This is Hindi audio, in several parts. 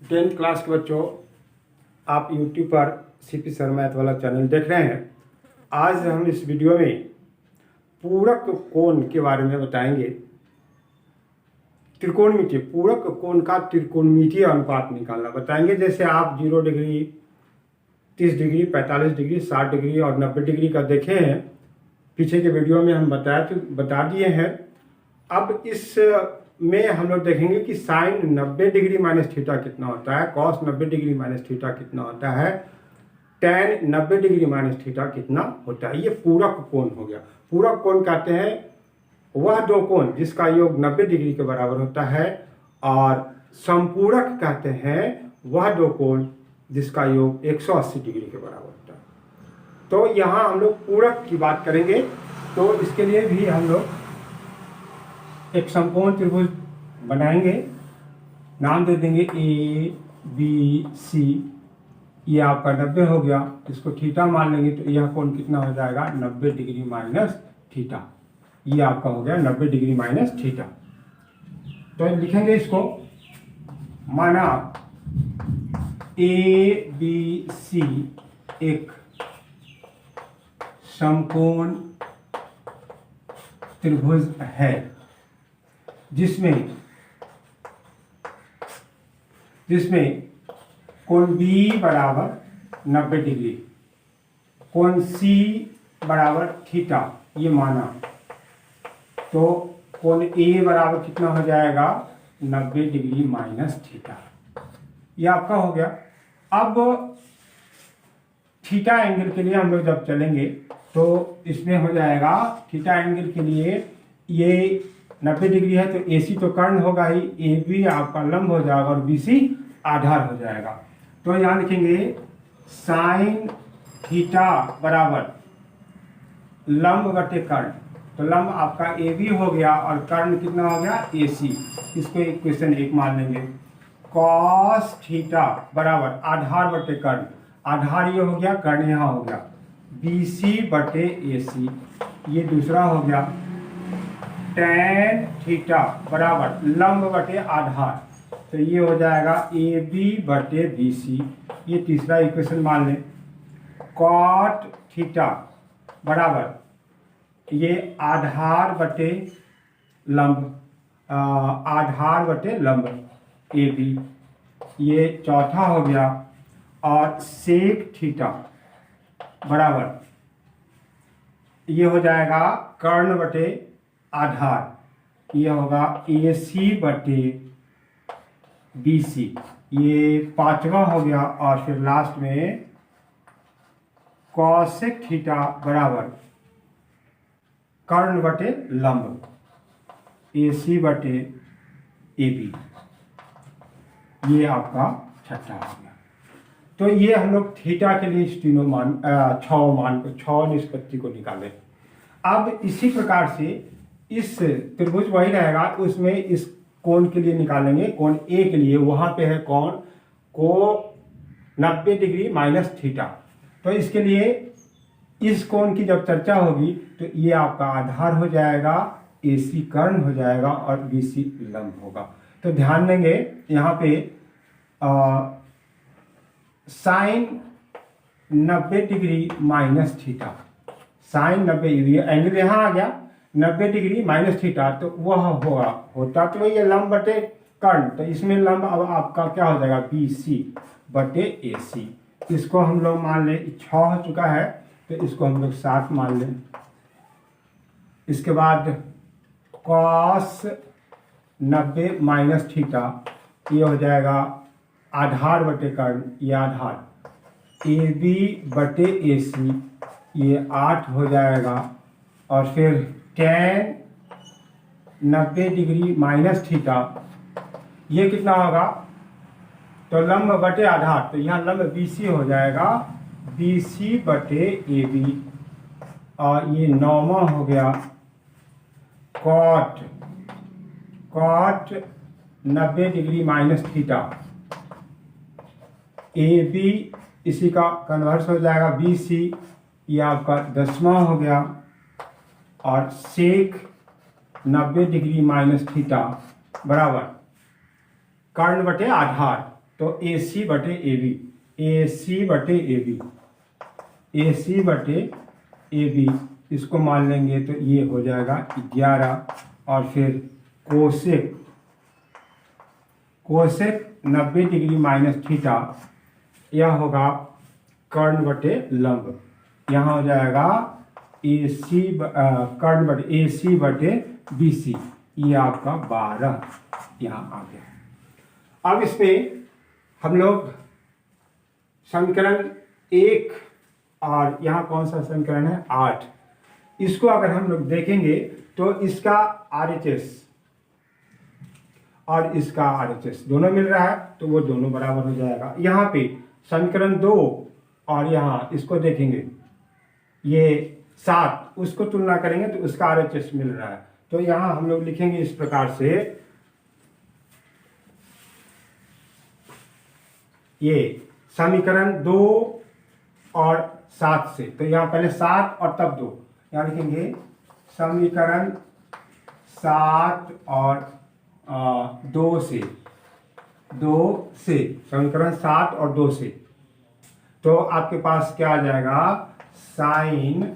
10th क्लास के बच्चों, आप YouTube पर सीपी सर मैथ वाला चैनल देख रहे हैं। आज हम इस वीडियो में पूरक कोण के बारे में बताएंगे। त्रिकोणमितीय पूरक कोण का त्रिकोणमितीय अनुपात निकालना बताएंगे। जैसे आप 0 डिग्री, 30 डिग्री, 45 डिग्री, 60 डिग्री और 90 डिग्री का देखे हैं। पीछे के वीडियो में हम बता दिए हैं। अब इस में हम लोग देखेंगे कि साइन 90 डिग्री माइनस थीटा कितना होता है, कॉस 90 डिग्री माइनस थीटा कितना होता है, टेन 90 डिग्री माइनस थीटा कितना होता है। ये पूरक कोण हो गया। पूरक कोण कहते हैं वह दो कोण जिसका योग 90 डिग्री के बराबर होता है, और संपूरक कहते हैं वह दो कोण जिसका योग 180 डिग्री के बराबर होता है। तो यहाँ हम लोग पूरक की बात करेंगे। तो इसके लिए भी हम लोग एक समकोण त्रिभुज बनाएंगे। नाम दे देंगे ए बी सी। ये आपका 90 हो गया, इसको थीटा मान लेंगे तो यह कोण कितना हो जाएगा 90 डिग्री माइनस थीटा। ये आपका हो गया 90 डिग्री माइनस थीटा। तो लिखेंगे इसको, माना ए बी सी एक समकोण त्रिभुज है जिसमें कोण B बराबर 90 डिग्री, कोण C बराबर थीटा, ये माना। तो कोण A बराबर कितना हो जाएगा 90 डिग्री माइनस थीटा। ये आपका हो गया। अब थीटा एंगल के लिए हम लोग जब चलेंगे तो इसमें हो जाएगा थीटा एंगल के लिए ये 90 डिग्री है तो AC तो कर्ण होगा ही, AB आपका लंब हो जाएगा और BC आधार हो जाएगा। तो यहाँ लिखेंगे साइन थीटा बराबर लंब बटे कर्ण। तो लंब आपका AB हो गया और कर्ण कितना हो गया AC। इसको इक्वेशन 1 मान लेंगे। कॉस थीटा बराबर आधार बटे कर्ण, आधार ये हो गया, कर्ण यहाँ हो गया, BC बटे AC। ये दूसरा हो गया। टेन थीटा बराबर लंब बटे आधार, तो ये हो जाएगा AB बटे BC। ये तीसरा इक्वेशन मान लें। कॉट थीटा बराबर ये आधार बटे लंब, आधार बटे लंब AB। ये चौथा हो गया। और सेक थीटा बराबर ये हो जाएगा कर्ण बटे आधार, ये होगा AC बटे BC। ये पांचवा हो गया। और फिर लास्ट में कॉसेक थीटा बराबर कर्ण बटे लंब, AC बटे AB। ये आपका छठा हो गया। तो ये हम लोग थीटा के लिए तीनों मान, 6 निष्पत्ति को निकालें। अब इसी प्रकार से इस त्रिभुज वही रहेगा, उसमें इस कोण के लिए निकालेंगे। कोण A के लिए वहां पे है कोण को 90 डिग्री माइनस थीटा। तो इसके लिए इस कोण की जब चर्चा होगी तो ये आपका आधार हो जाएगा, AC कर्ण हो जाएगा और BC लंब होगा। तो ध्यान देंगे यहाँ पे sine 90 degree minus theta, sine 90 degree angle यहाँ आ गया 90 डिग्री माइनस थीटा, तो वह होता तो ये लंब बटे कर्ण। तो इसमें लंब अब आपका क्या हो जाएगा BC बटे AC। इसको हम लोग मान लें 6 हो चुका है, तो इसको हम लोग 7 मान लें। इसके बाद कॉस 90 माइनस थीटा, ये हो जाएगा आधार बटे कर्ण, ये आधार, AB बटे AC, ये 8 हो जाएगा। और फिर टेन 90 डिग्री माइनस थीटा, ये कितना होगा तो लंब बटे आधार, तो यहाँ लंब BC हो जाएगा, BC बटे AB। और ये 9वां हो गया cot 90 degree minus theta, AB इसी का कन्वर्स हो जाएगा BC। ये आपका 10वां हो गया। और सेक 90 डिग्री माइनस थीटा बराबर कर्ण बटे आधार, तो ए सी बटे ए बी, ए सी बटे ए बी, ए सी बटे ए बी, इसको मान लेंगे तो ये हो जाएगा 11 और फिर cosec, cosec 90 degree minus theta, यह होगा कर्ण बटे लंब, यहाँ हो जाएगा ए सी कर्ण बटे ए सी बटे बी सी, ये आपका 12 यहाँ आ गया। अब इसमें हम लोग समीकरण 1 और यहाँ कौन सा समीकरण है 8, इसको अगर हम लोग देखेंगे तो इसका RHS और इसका RHS दोनों मिल रहा है, तो वो दोनों बराबर हो जाएगा। यहाँ पे समीकरण 2 और यहाँ इसको देखेंगे, ये 7, उसको तुलना करेंगे तो उसका RHS मिल रहा है। तो यहाँ हम लोग लिखेंगे इस प्रकार से, ये समीकरण 2 और 7 से, तो यहाँ पहले 7 और तब 2, यहाँ लिखेंगे समीकरण 7 और 2 से, समीकरण 7 और 2 से, तो आपके पास क्या आ जाएगा, साइन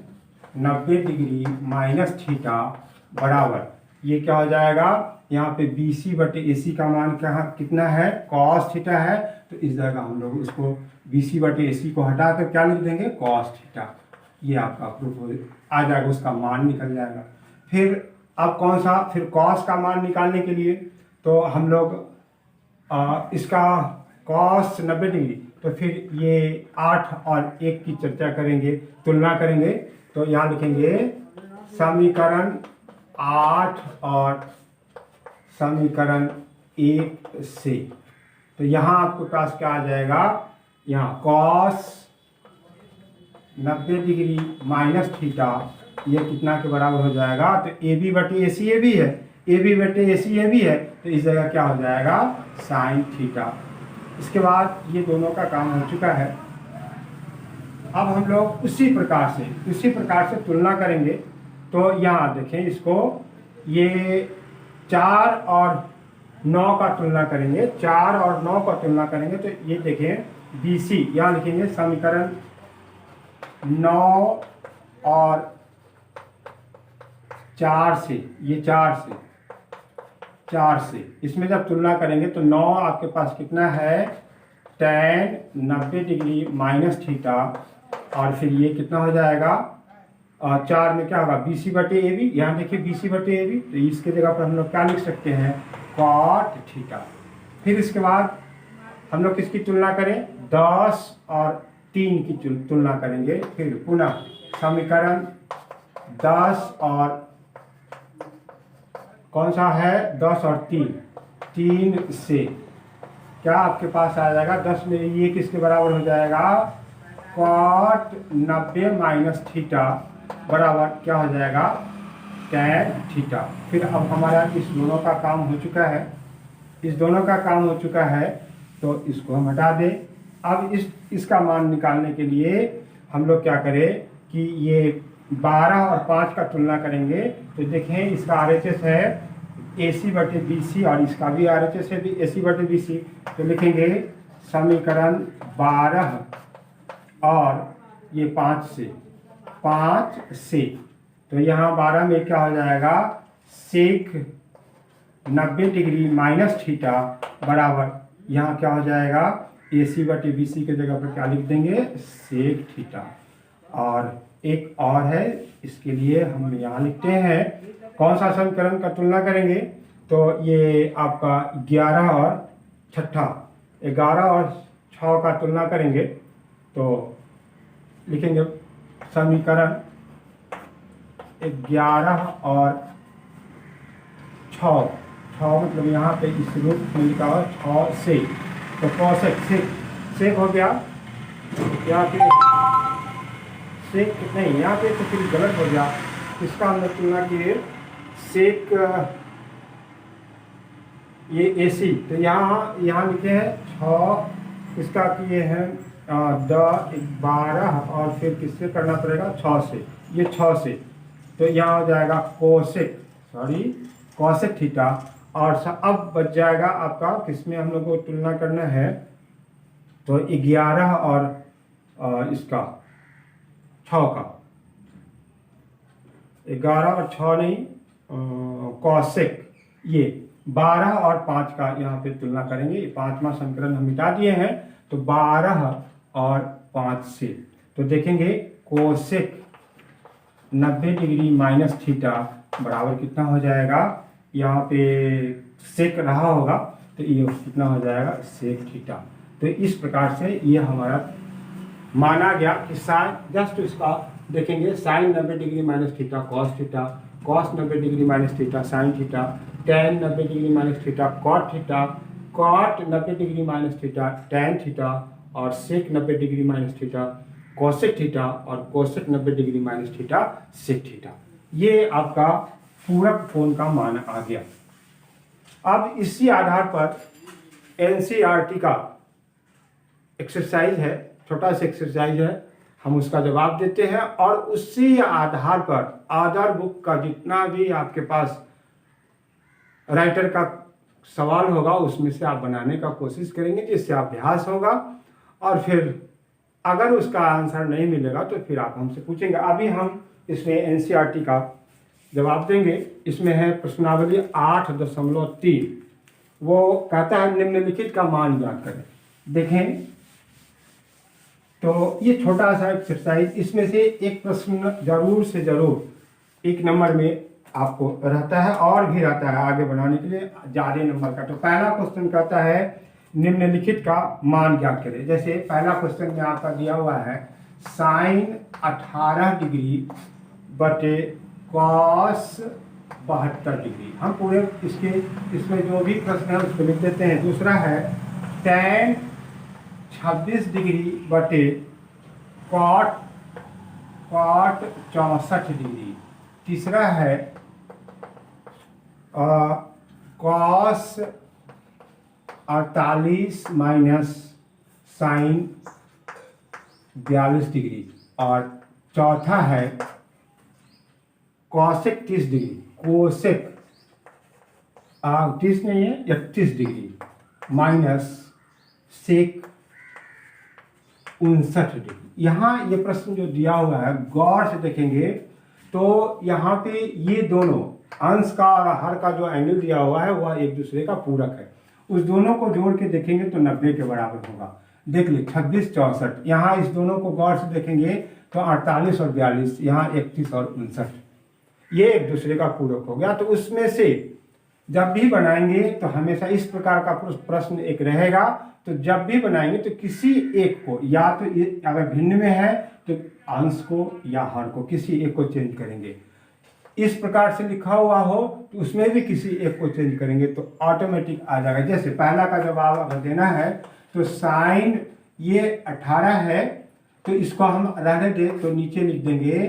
90 डिग्री माइनस थीटा बराबर, ये क्या हो जाएगा, यहाँ पे बी सी बटे ए सी का मान कितना है, कॉस थीटा है, तो इस जगह हम लोग इसको बी सी बटे ए सी को हटा कर क्या लिख देंगे, कॉस थीटा, ये आपका प्रूफ आ जाएगा, उसका मान निकल जाएगा। फिर अब कौन सा, फिर कॉस का मान निकालने के लिए तो हम लोग इसका कॉस 90 डिग्री, तो फिर ये 8 और 1 की चर्चा करेंगे, तुलना करेंगे, तो यहाँ लिखेंगे समीकरण 8 और समीकरण 1 से, तो यहाँ आपके पास क्या आ जाएगा, यहाँ कॉस 90 डिग्री माइनस थीटा, ये कितना के बराबर हो जाएगा, तो ए बी बटे ए सी ए बी है, ए बी बटे ए सी ए बी है, तो इस जगह क्या हो जाएगा, साइन थीटा। इसके बाद ये दोनों का काम हो चुका है। अब हम लोग उसी प्रकार से तुलना करेंगे, तो यहाँ देखें इसको, ये 4 और 9 का तुलना करेंगे, 4 और 9 का तुलना करेंगे, तो ये देखें बी सी, यहाँ लिखेंगे समीकरण 9 और 4 से, ये 4 से इसमें जब तुलना करेंगे तो 9 आपके पास कितना है, tan 90 डिग्री माइनस थीटा, और फिर ये कितना हो जाएगा, 4 में क्या होगा, बी सी बटे ए बी, यहाँ देखिए बी सी बटे ए बी, तो इसके जगह पर हम लोग क्या लिख सकते हैं, कॉट थीटा। फिर इसके बाद हम लोग किसकी तुलना करें, 10 और 3 की तुलना करेंगे, फिर पुनः समीकरण 10 और कौन सा है, 10 और 3 से क्या आपके पास आ जाएगा, 10 में ये किसके बराबर हो जाएगा, कॉट 90 माइनस थीटा बराबर क्या हो जाएगा, टैन थीटा। फिर अब हमारा इस दोनों का काम हो चुका है, तो इसको हम हटा दें। अब इसका मान निकालने के लिए हम लोग क्या करें कि ये 12 और 5 का तुलना करेंगे, तो देखें इसका RHS है ए सी बटे बी सी, और इसका भी RHS है ए सी बटे बी सी, तो लिखेंगे समीकरण 12 और ये 5 से, तो यहाँ 12 में क्या हो जाएगा, सेक 90 डिग्री माइनस थीटा बराबर, यहाँ क्या हो जाएगा, ए सी बटे बी सी के जगह पर क्या लिख देंगे, सेक थीटा। और एक और है, इसके लिए हम यहाँ लिखते हैं, कौन सा समीकरण का तुलना करेंगे, तो ये आपका 11 और 6 का तुलना करेंगे, तो लिखेंगे समीकरण 11 और 6 मतलब यहाँ पे इस रूप में लिखा हुआ 6 से, तो कॉसेक सेक हो गया, यहाँ पे सेक नहीं, यहाँ पे तो फिर गलत हो गया, इसका हमने तुलना किए सेक ये ए सी, तो यहाँ लिखे हैं 6, इसका किए हैं 12 और फिर किससे करना पड़ेगा, 6 से, ये 6 से, तो यहाँ हो जाएगा कॉसेक थीटा। और अब बच जाएगा आपका, किसमें हम लोग को तुलना करना है, तो 11 और इसका 6 का, 11 और 6 नहीं, कौशिक, ये 12 और 5 का यहाँ पे तुलना करेंगे। 5वां समीकरण हम मिटा दिए हैं, तो 12 और 5 से तो देखेंगे कोसेक 90 डिग्री माइनस थीटा बराबर कितना हो जाएगा, यहाँ पे सेक रहा होगा तो ये कितना हो जाएगा, सेक थीटा। तो इस प्रकार से ये हमारा माना गया कि साइन, जस्ट इसका देखेंगे, sine 90 degree minus theta cos theta, cos 90 degree minus theta sine theta, tan 90 degree minus theta cot theta, cot 90 degree minus theta tan theta, और sec 90 degree minus theta cosec theta, और cosec 90 degree minus theta sec theta. ये आपका पूरक कोण का मान आ गया। अब इसी आधार पर एनसीईआरटी का एक्सरसाइज है, छोटा सा एक्सरसाइज है, हम उसका जवाब देते हैं और उसी आधार पर आधार बुक का जितना भी आपके पास राइटर का सवाल होगा उसमें से आप बनाने का कोशिश करेंगे, जिससे अभ्यास होगा, और फिर अगर उसका आंसर नहीं मिलेगा तो फिर आप हमसे पूछेंगे। अभी हम इसमें एनसीईआरटी का जवाब देंगे। इसमें है प्रश्नावली 8.3, वो कहता है निम्नलिखित का मान ज्ञात करें। देखें तो ये छोटा सा एक्सरसाइज, इसमें से एक प्रश्न जरूर से जरूर 1 नंबर में आपको रहता है और भी रहता है आगे बढ़ाने के लिए ज़्यादा नंबर का। तो पहला क्वेश्चन कहता है निम्नलिखित का मान ज्ञात करें। जैसे पहला क्वेश्चन में आपका दिया हुआ है साइन 18 डिग्री बटे कॉस 72 डिग्री। हम पूरे इसमें जो भी प्रश्न है उसको लिख देते हैं। दूसरा है टेन 26 डिग्री बटे कॉट 64 डिग्री। तीसरा है कॉस 48 माइनस साइन 42 डिग्री। और चौथा है कॉसेक 30 डिग्री, कोसेक 30 नहीं है 31 डिग्री माइनस सेक 59 डिग्री। यहाँ ये प्रश्न जो दिया हुआ है गौर से देखेंगे तो यहाँ पे ये दोनों अंश का और हर का जो एंगल दिया हुआ है वह एक दूसरे का पूरक है। उस दोनों को जोड़ के देखेंगे तो 90 के बराबर होगा। देख ले 26 64, यहाँ इस दोनों को गौर से देखेंगे तो 48 और 42, यहाँ 31 और 59, ये एक दूसरे का पूरक हो गया। तो उसमें से जब भी बनाएंगे तो हमेशा इस प्रकार का प्रश्न एक रहेगा। तो जब भी बनाएंगे तो किसी एक को, या तो अगर भिन्न में है तो अंश को या हर को, किसी एक को चेंज करेंगे। इस प्रकार से लिखा हुआ हो तो उसमें भी किसी एक को चेंज करेंगे तो ऑटोमेटिक आ जाएगा। जैसे पहला का जवाब अगर देना है तो साइन ये 18 है तो इसको हम रहने दें तो नीचे लिख देंगे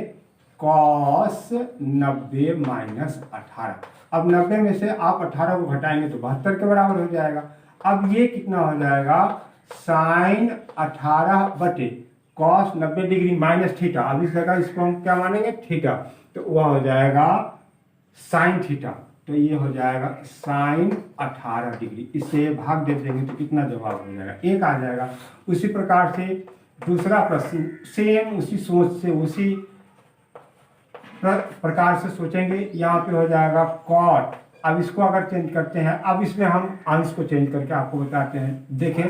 कॉस 90 माइनस 18। अब 90 में से आप 18 को घटाएंगे तो 72 के बराबर हो जाएगा। अब ये कितना हो जाएगा, साइन 18 बटे कॉस 90 डिग्री माइनस थीटा। अब इस जगह इसको हम क्या मानेंगे, थीटा, तो वह हो जाएगा साइन थीटा। तो ये हो जाएगा साइन 18 डिग्री। इससे भाग दे देंगे तो कितना जवाब हो जाएगा, 1 आ जाएगा। उसी प्रकार से दूसरा प्रश्न सेम उसी सोच से उसी प्रकार से सोचेंगे। यहाँ पे हो जाएगा कॉट। अब इसको अगर चेंज करते हैं, अब इसमें हम अंश को चेंज करके आपको बताते हैं। देखें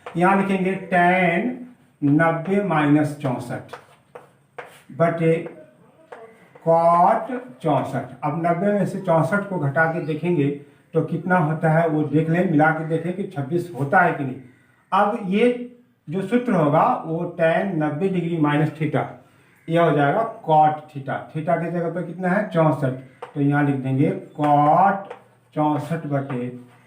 यहाँ लिखेंगे टेन 90 माइनस 64 बटे कॉट 64। अब 90 में से 64 को घटा के देखेंगे तो कितना होता है वो देख लें, मिला के देखें कि 26 होता है कि नहीं। अब ये जो सूत्र होगा वो टेन 90 डिग्री माइनस थीटा, यह हो जाएगा कॉट थीटा। थीटा की जगह पर कितना है 64, तो यहाँ लिख देंगे कॉट 64 बटे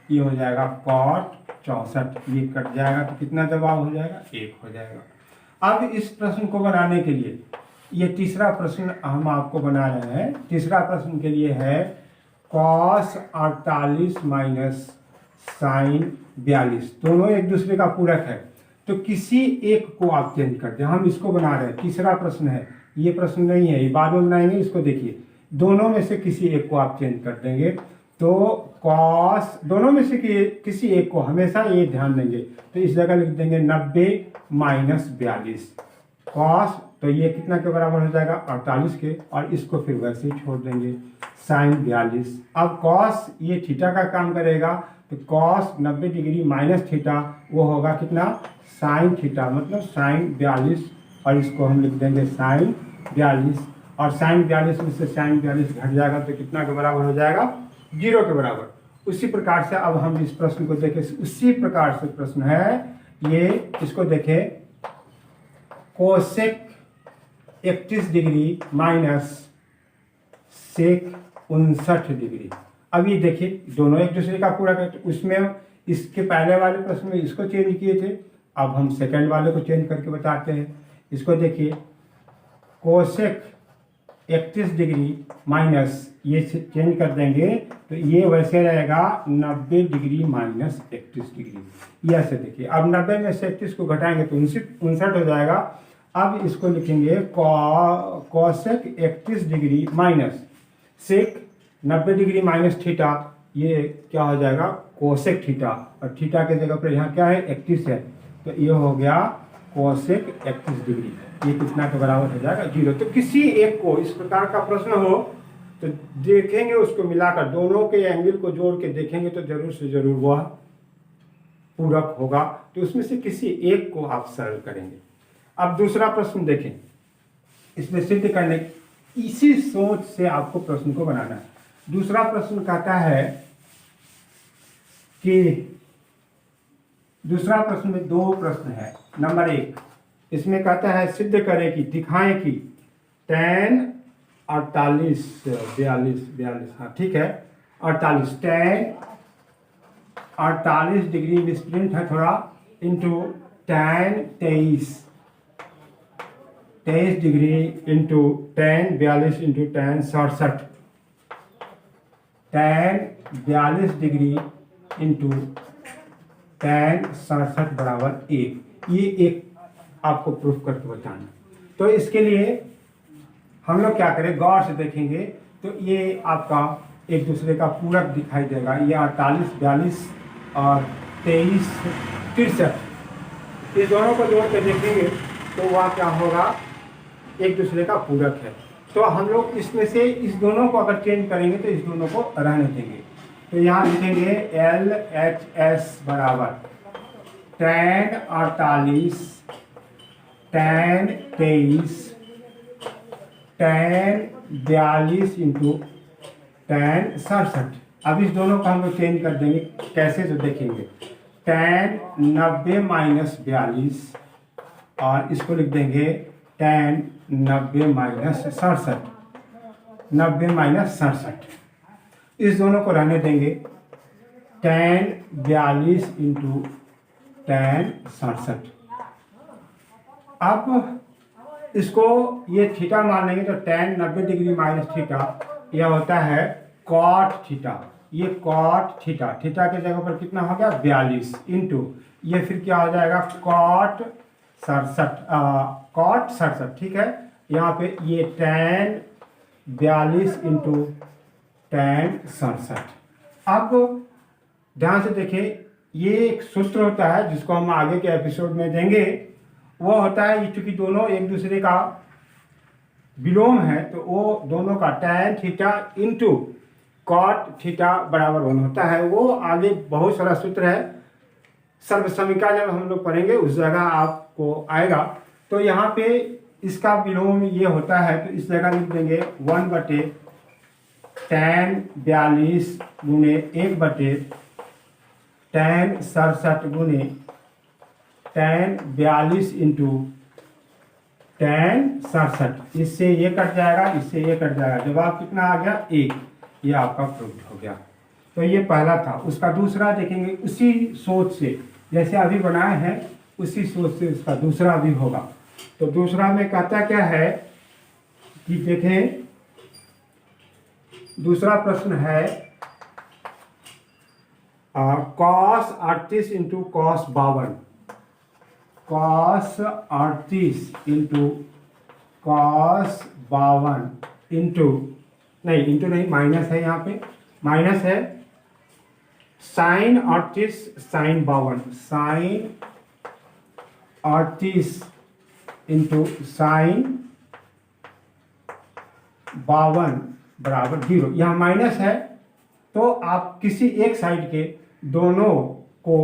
ये हो जाएगा कॉट 64। ये कट जाएगा तो कितना जवाब हो जाएगा, 1 हो जाएगा। अब इस प्रश्न को बनाने के लिए ये तीसरा प्रश्न हम आपको बना रहे हैं। तीसरा प्रश्न के लिए है कॉस 48 माइनस साइन 42, दोनों एक दूसरे का पूरक है। तो किसी एक को आप चेंज करते हैं। हम इसको बना रहे हैं, तीसरा प्रश्न है, ये प्रश्न नहीं है, ये बाद में बनाएंगे। इसको देखिए, दोनों में से किसी एक को आप चेंज कर देंगे तो कॉस, दोनों में से किसी एक को हमेशा ये ध्यान देंगे, तो इस जगह लिख देंगे 90 माइनस 42 कॉस, तो ये कितना के बराबर हो जाएगा 48 के, और इसको फिर वैसे ही छोड़ देंगे साइन 42। अब कॉस ये थीटा का काम करेगा, तो कॉस 90 डिग्री माइनस थीटा वो होगा कितना साइन थीटा, मतलब साइन 42, और इसको हम लिख देंगे साइन 42, और साइन 42 में से साइन 42 घट जाएगा तो कितना के बराबर हो जाएगा 0 के बराबर। उसी प्रकार से अब हम इस प्रश्न को देखें, उसी प्रकार से प्रश्न है ये, इसको देखें cosec 31 degree minus sec 59 degree. अब ये देखिए दोनों एक दूसरे का पूरा करते, उसमें इसके पहले वाले प्रश्न में इसको चेंज किए थे, अब हम सेकंड वाले को चेंज करके बताते हैं। इसको देखिए कोसेक 31 डिग्री माइनस, ये चेंज कर देंगे तो ये वैसे रहेगा 90 डिग्री माइनस 31 डिग्री। ये ऐसे देखिए, अब 90 में से 31 को घटाएंगे तो 59 हो जाएगा। अब इसको लिखेंगे cosec 31 degree minus sec 90 degree minus theta, ये क्या हो जाएगा कोसेक थीटा, और थीटा के जगह पर यहाँ क्या है 31 है, तो ये हो गया कोसेक 31 डिग्री। ये कितना के बराबर हो जाएगा 0। तो किसी एक को इस प्रकार का प्रश्न हो तो देखेंगे, उसको मिलाकर दोनों के एंगल को जोड़ के देखेंगे तो जरूर से जरूर वह पूरक होगा, तो उसमें से किसी एक को आप सरल करेंगे। अब दूसरा प्रश्न देखें, इसमें सिद्ध करने इसी सोच से आपको प्रश्न को बनाना है। दूसरा प्रश्न कहता है कि दूसरा प्रश्न में दो प्रश्न है। नंबर 1 इसमें कहता है सिद्ध करें कि दिखाएं कि tan 42 हाँ ठीक है 48 tan 48 डिग्री मिसप्रिंट है थोड़ा, into tan 23 degree into tan 42 into tan 67, tan 42 degree into tan 67 बराबर 1। ये एक आपको प्रूफ करके बताना। तो इसके लिए हम लोग क्या करें, गौर से देखेंगे तो ये आपका एक दूसरे का पूरक दिखाई देगा। ये 48 42 और 23 63, इस दोनों को जोड़ के देखेंगे तो वह क्या होगा एक दूसरे का पूरक है। तो हम लोग इसमें से इस दोनों को अगर चेंज करेंगे तो इस दोनों को रहने देंगे। तो यहाँ लिखेंगे LHS बराबर tan 48 tan 23 tan 42 into tan 67। अब इस दोनों को हम लोग चेंज कर देंगे, कैसे तो देखेंगे tan 90 माइनस 42 और इसको लिख देंगे tan 90 माइनस 67, 90 माइनस 67। इस दोनों को रहने देंगे tan 42 इंटू tan 67। अब इसको ये थीटा मान लेंगे तो tan 90 डिग्री माइनस थीटा यह होता है cot थीटा, ये cot थीटा, थीटा के जगह पर कितना हो गया 42 इंटू ये फिर क्या हो जाएगा cot 67, ठीक है। यहाँ पे ये tan 42 इंटू tan 67। अब ध्यान से देखें, ये एक सूत्र होता है जिसको हम आगे के एपिसोड में देंगे। वो होता है चूंकि दोनों एक दूसरे का विलोम है तो वो दोनों का tan theta into cot theta बराबर 1 होता है। वो आगे बहुत सारा सूत्र है, सर्वसमीका जब हम लोग पढ़ेंगे उस जगह आपको आएगा। तो यहाँ पे इसका विलोम ये होता है तो इस जगह लिख देंगे 1 बटे tan 42 गुने 1 बटे tan 67 गुने tan 42 इंटू tan 67। इससे ये कट जाएगा, इससे ये कट जाएगा, जवाब कितना आ गया 1। ये आपका प्रूफ हो गया। तो ये पहला था। उसका दूसरा देखेंगे उसी सोच से, जैसे अभी बनाए हैं उसी सोच से उसका दूसरा भी होगा। तो दूसरा में कहता क्या है कि देखें, दूसरा प्रश्न है cos 38 into cos 52, cos 38 into cos 52 into नहीं माइनस है, यहाँ पे माइनस है sine 38 sine 52, sine 38 into sine 52 बराबर 0। यहाँ माइनस है तो आप किसी एक साइड के दोनों को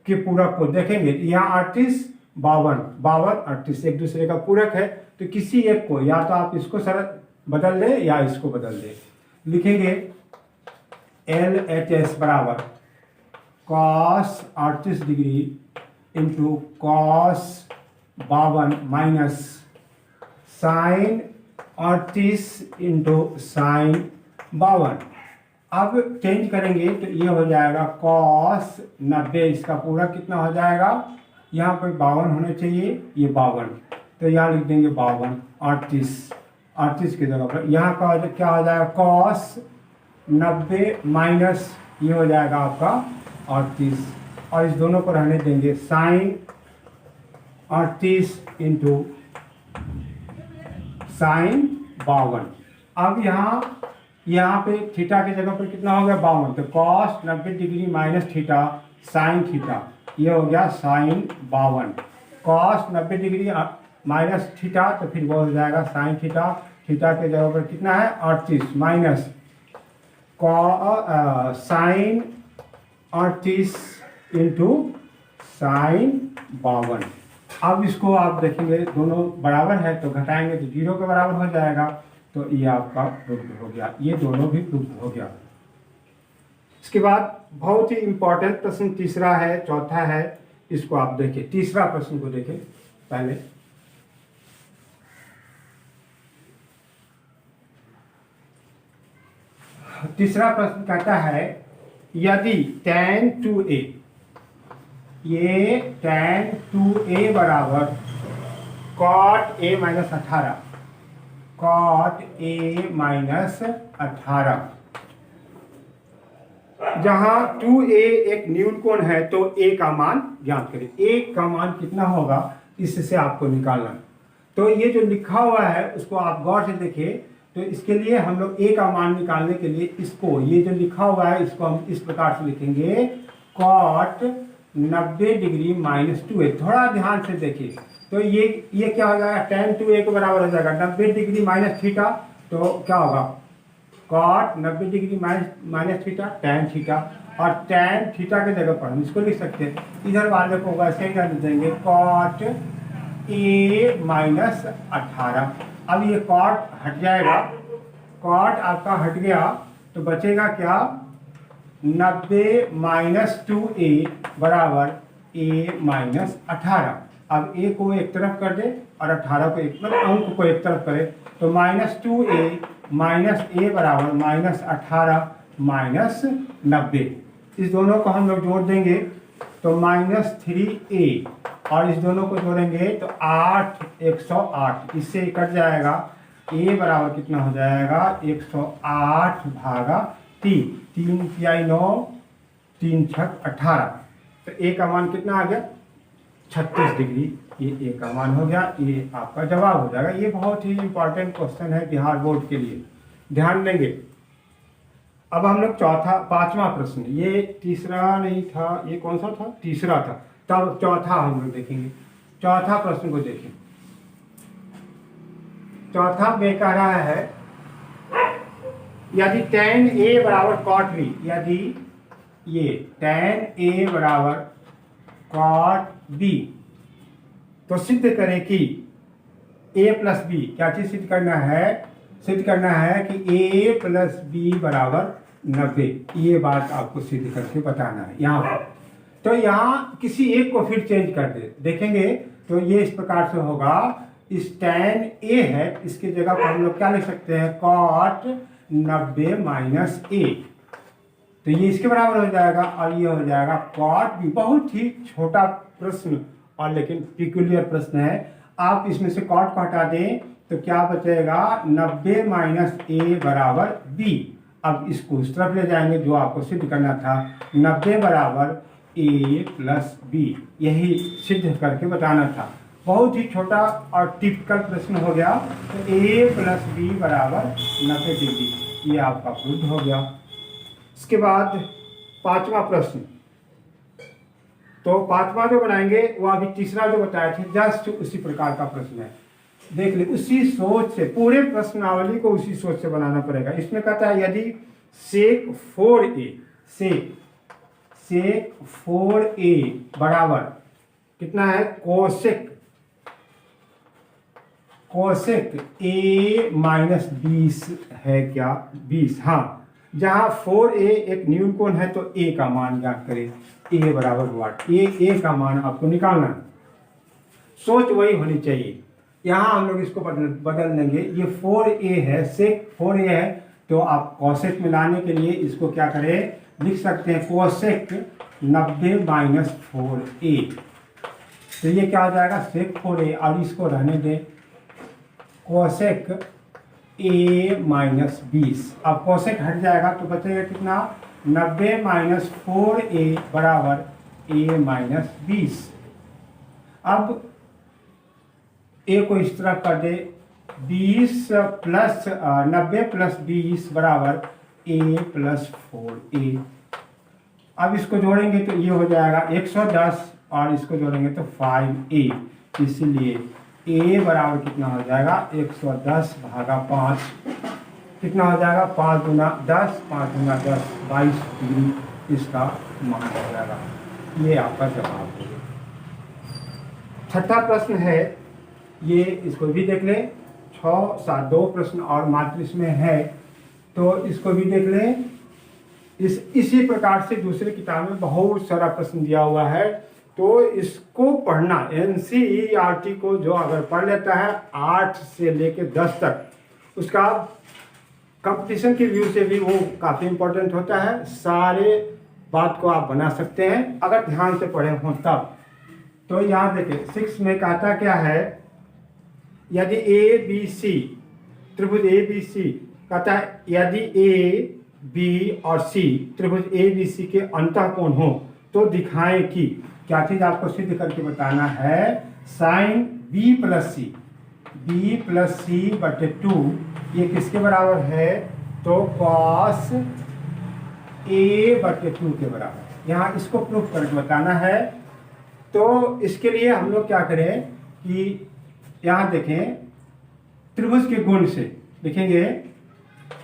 के पूरक को देखेंगे। यहाँ 38 52 52 38 एक दूसरे का पूरक है, तो किसी एक को या तो आप इसको सरल बदल दें या इसको बदल दें। लिखेंगे LHS बराबर cos 38 degree into cos 52 minus sine 38 into sine 52। अब चेंज करेंगे तो ये हो जाएगा cos 90, इसका पूरा कितना हो जाएगा, यहाँ पर 52 होना चाहिए, ये 52, तो यहाँ लिख देंगे 52 38 की जगह पर। यहाँ का क्या हो जाएगा cos 90 माइनस ये हो जाएगा आपका 38, और इस दोनों को रहने देंगे साइन 38 इंटू साइन 52। अब यहाँ पे थीटा की जगह पर कितना हो गया 52, तो cos 90 degree minus theta sine theta, ये हो गया sine 52। cos 90 degree minus theta तो फिर वो हो जाएगा साइन थीटा, थीटा के जगह पर कितना है 38 माइनस साइन 38 इंटू साइन 52। अब इसको आप देखेंगे दोनों बराबर है तो घटाएंगे तो 0 के बराबर हो जाएगा, तो ये आपका प्रूफ हो गया, ये दोनों भी प्रूफ हो गया। इसके बाद बहुत ही इंपॉर्टेंट प्रश्न तीसरा है, चौथा है, इसको आप देखिए। तीसरा प्रश्न को देखें पहले। तीसरा प्रश्न कहता है यदि tan 2a, ये tan 2a बराबर cot a minus 18, cot a minus 18, जहां 2a एक न्यून कोण है तो a का मान ज्ञात करें। a का मान कितना होगा इससे आपको निकालना। तो ये जो लिखा हुआ है उसको आप गौर से देखिए। तो इसके लिए हम लोग a का मान निकालने के लिए इसको, ये जो लिखा हुआ है इसको हम इस प्रकार से लिखेंगे cot 90 डिग्री माइनस 2a। थोड़ा ध्यान से देखिए, तो ये क्या हो जाएगा tan 2a के बराबर हो जाएगा 90 डिग्री माइनस थीटा, तो क्या होगा cot 90 degree minus theta tan theta, और tan थीटा के जगह पर हम इसको लिख सकते हैं, इधर वाले को वैसे ही कर देंगे cot a माइनस 18। अब ये cot हट जाएगा, cot आपका हट गया तो बचेगा क्या 90 माइनस 2a बराबर a माइनस 18। अब a को एक तरफ कर दे और 18 को एक, मतलब अंक को एक तरफ करे, तो माइनस 2a माइनस a बराबर माइनस 18 माइनस 90। इस दोनों को हम लोग जोड़ देंगे तो माइनस 3a, और इस दोनों को जोड़ेंगे तो 8 108, इससे कट जाएगा a बराबर कितना हो जाएगा 108 भागा 3, 3 तिहाई 9, 3 छक 18, तो a का मान कितना आ गया 36 डिग्री, ये a का मान हो गया, ये आपका जवाब हो जाएगा। ये बहुत ही इंपॉर्टेंट क्वेश्चन है बिहार बोर्ड के लिए, ध्यान देंगे। अब हम लोग पांचवा प्रश्न, ये तीसरा नहीं था, ये कौन सा था, तीसरा था, तब चौथा हम लोग देखेंगे। चौथा प्रश्न को देखें। चौथा में कह रहा है यदि tan a बराबर cot b, यदि ये tan a बराबर cot b, तो सिद्ध करें कि a प्लस बी, क्या चीज सिद्ध करना है, सिद्ध करना है कि a प्लस बी बराबर 90। ये बात आपको सिद्ध करके बताना है यहाँ पर। तो यहाँ किसी एक को फिर चेंज कर दे, देखेंगे तो ये इस प्रकार से होगा, इस tan a है इसकी जगह पर हम लोग क्या लिख सकते हैं cot 90 माइनस a, तो ये इसके बराबर हो जाएगा, और ये हो जाएगा cot b। बहुत ही छोटा प्रश्न और लेकिन पिक्यूलियर प्रश्न है। आप इसमें से cot को हटा दें तो क्या बचेगा 90 माइनस a बराबर b। अब इसको इस तरफ ले जाएंगे जो आपको सिद्ध करना था, 90 बराबर a प्लस बी, यही सिद्ध करके बताना था। बहुत ही छोटा और टिपिकल प्रश्न हो गया। तो a प्लस बी बराबर 90 डिग्री, ये आपका प्रूफ हो गया। इसके बाद पांचवा प्रश्न, तो पांचवा जो बनाएंगे वो अभी तीसरा जो बताए थे जस्ट उसी प्रकार का प्रश्न है। देख ले, उसी सोच से पूरे प्रश्नावली को उसी सोच से बनाना पड़ेगा। इसमें कहता है यदि sec 4a sec 4a बराबर कितना है, कोसेक a माइनस 20 है क्या, 20। हाँ, जहाँ 4a एक न्यून कोण है तो a का मान ज्ञात करें। a बराबर वाट, a का मान आपको निकालना है। सोच वही होनी चाहिए। यहाँ हम लोग इसको बदल देंगे। ये 4a है, sec 4a है, तो आप कोसेक में लाने के लिए इसको क्या करें, लिख सकते हैं कोसेक 90 माइनस 4a। तो ये क्या हो जाएगा, sec 4a, और इसको रहने दें कोसेक a माइनस 20। अब कोसेक हट जाएगा तो बचेगा कितना, 90 माइनस 4a बराबर a माइनस 20। अब a को इस तरफ कर दे, 20 प्लस 90 प्लस 20 बराबर a प्लस 4a। अब इसको जोड़ेंगे तो ये हो जाएगा 110 और इसको जोड़ेंगे तो 5a। इसलिए a बराबर कितना हो जाएगा, 110 भागा 5 कितना हो जाएगा, 5 गुना 10, 5 गुना 10, 22 डिग्री इसका मान हो जाएगा। ये आपका जवाब है। छठा प्रश्न है, ये इसको भी देख लें। 6, 7 2 प्रश्न और मात्र इसमें है, तो इसको भी देख लें। इसी प्रकार से दूसरे किताब में बहुत सारा प्रश्न दिया हुआ है, तो इसको पढ़ना। NCERT को जो अगर पढ़ लेता है 8 से लेके 10 तक, उसका कंपटीशन के व्यू से भी वो काफ़ी इम्पोर्टेंट होता है। सारे बात को आप बना सकते हैं अगर ध्यान से पढ़े हों तब। तो यहाँ देखिए 6 में कहता क्या है, यदि ABC त्रिभुज ABC कहता है यदि A B और C त्रिभुज ABC के अंतःकोण हो तो दिखाएं कि, क्या चीज आपको सिद्ध करके बताना है, साइन B प्लस C बटे 2 ये किसके बराबर है, तो कॉस A बटे 2 के बराबर। यहाँ इसको प्रूफ करके बताना है। तो इसके लिए हम लोग क्या करें कि यहाँ देखें, त्रिभुज के गुण से लिखेंगे,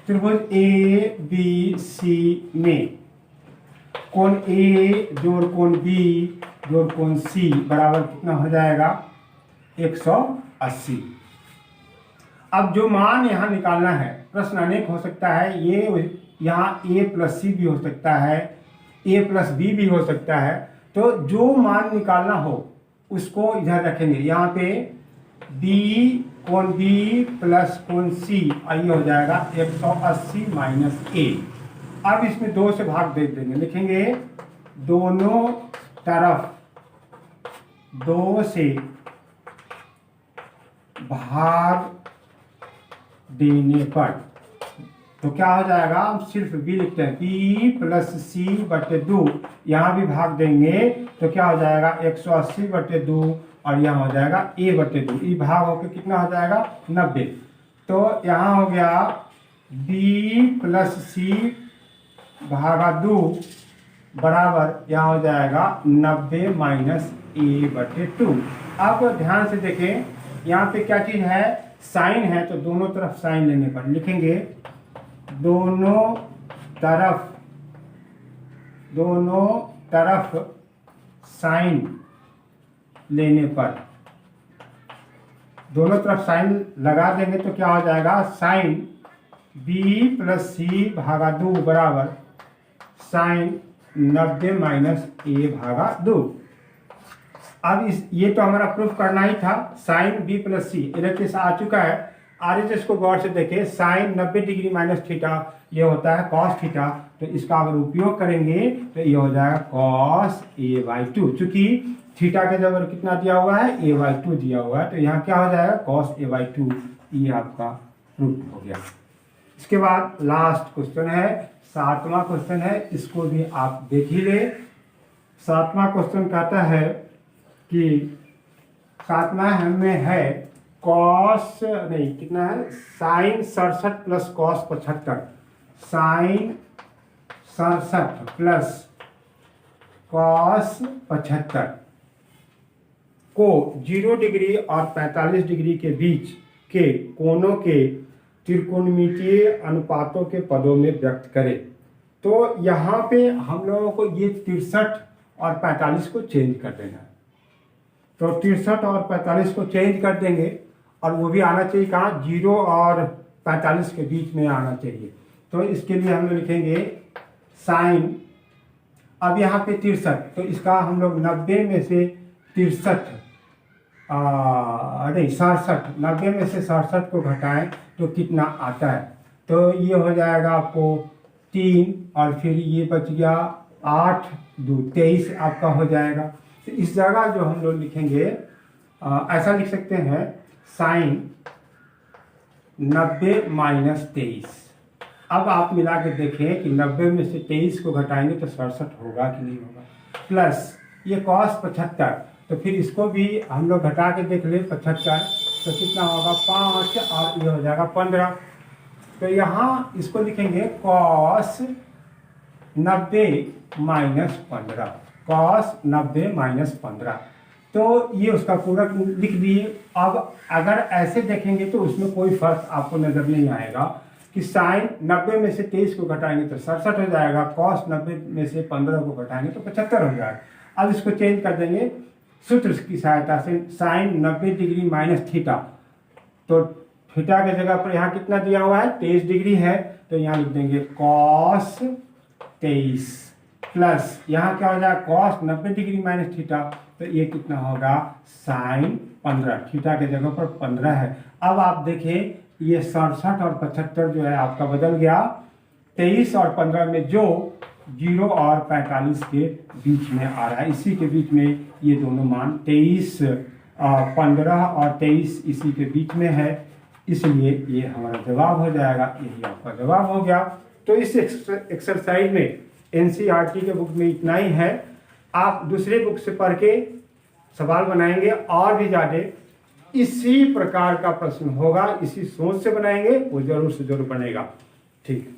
त्रिभुज ABC में कोण A जोड़ कोण B जोड़ कोण C बराबर कितना हो जाएगा, 180। अब जो मान यहाँ निकालना है, प्रश्न अनेक हो सकता है, ये यहाँ A प्लस C भी हो सकता है, A प्लस B भी हो सकता है। तो जो मान निकालना हो उसको इधर रखेंगे। यहाँ पे कोण B प्लस कोण C, ये हो जाएगा 180 माइनस A। अब इसमें 2 से भाग दे देंगे, लिखेंगे दोनों तरफ 2 से भाग देने पर, तो क्या हो जाएगा, हम सिर्फ B लिखते हैं, B प्लस C बटे 2, यहाँ भी भाग देंगे तो क्या हो जाएगा 180 बटे 2 और यहाँ हो जाएगा A बटे 2, ये भाग होकर कितना हो जाएगा 90। तो यहाँ हो गया B प्लस C भागा 2 बराबर यहाँ हो जाएगा 90 माइनस A बटे 2। आप ध्यान से देखें, यहाँ पे क्या चीज़ है, साइन है, तो दोनों तरफ साइन लेने पर लिखेंगे दोनों तरफ साइन लेने पर, दोनों तरफ साइन लगा देंगे तो क्या हो जाएगा, साइन B प्लस C भागा 2 बराबर साइन 90 माइनस A भागा 2। अब ये तो हमारा प्रूफ करना ही था, साइन B प्लस C इलेक्ट्रिस आ चुका है। RHS को गौर से देखें, साइन 90 डिग्री माइनस थीटा ये होता है कॉस थीटा, तो इसका अगर उपयोग करेंगे तो ये हो जाएगा कॉस A/2। चूंकि थीटा के जगह कितना दिया हुआ है, A/2 दिया हुआ है, तो यहाँ क्या हो जाएगा कॉस A/2। ये आपका प्रूफ हो गया। इसके बाद लास्ट क्वेश्चन है, 7वां क्वेश्चन है, इसको भी आप देख ही ले। 7वां क्वेश्चन कहता है कि 7वां हमें है कॉस नहीं कितना है, sine 67 plus cos 75, sine 67 plus cos 75 को 0 डिग्री और 45 डिग्री के बीच के कोणों के त्रिकोणमितीय अनुपातों के पदों में व्यक्त करें। तो यहाँ पे हम लोगों को ये 63 और 45 को चेंज कर देना है। तो 63 और 45 को चेंज कर देंगे और वो भी आना चाहिए कहाँ, 0 और 45 के बीच में आना चाहिए। तो इसके लिए हम लोग लिखेंगे साइन, अब यहाँ पे 63, तो इसका हम लोग 90 में से 63 नहीं 67, 90 में से 67 को घटाएं तो कितना आता है, तो ये हो जाएगा आपको 3 और फिर ये बच गया 8 2 23 आपका हो जाएगा। तो इस जगह जो हम लोग लिखेंगे ऐसा लिख सकते हैं साइन 90 माइनस 23। अब आप मिला के देखें कि 90 में से 23 को घटाएंगे तो 67 होगा कि नहीं होगा, प्लस ये कॉस 75, तो फिर इसको भी हम लोग घटा के देख ले 75, तो कितना होगा 5 और ये हो जाएगा 15। तो यहाँ इसको लिखेंगे कॉस 90 माइनस 15, कॉस 90 माइनस 15। तो ये उसका पूरक लिख दिए। अब अगर ऐसे देखेंगे तो उसमें कोई फर्क आपको नजर नहीं आएगा कि साइन 90 में से 23 को घटाएंगे तो 67 हो जाएगा, कॉस 90 में से 15 को घटाएंगे तो 75 हो जाएगा। अब इसको चेंज कर देंगे सूत्र की सहायता से, साइन 90 डिग्री माइनस थीटा, तो थीटा की जगह पर यहाँ कितना दिया हुआ है 23 डिग्री है, तो यहाँ लिख देंगे कॉस 23 प्लस यहाँ क्या हो जाएगा कॉस 90 डिग्री माइनस थीटा, तो ये कितना होगा साइन 15, थीटा के जगह पर 15 है। अब आप देखें ये 67 और 75 जो है आपका बदल गया, 23 और 15 में जो 0 और 45 के बीच में आ रहा है, इसी के बीच में ये दोनों मान 23 15 और 23 इसी के बीच में है, इसलिए ये हमारा जवाब हो जाएगा, यही आपका जवाब हो गया। तो इस एक्सरसाइज में एनसीईआरटी के बुक में इतना ही है। आप दूसरे बुक से पढ़ के सवाल बनाएंगे और भी ज़्यादा इसी प्रकार का प्रश्न होगा, इसी सोच से बनाएंगे, वो जरूर से जरूर बनेगा। ठीक।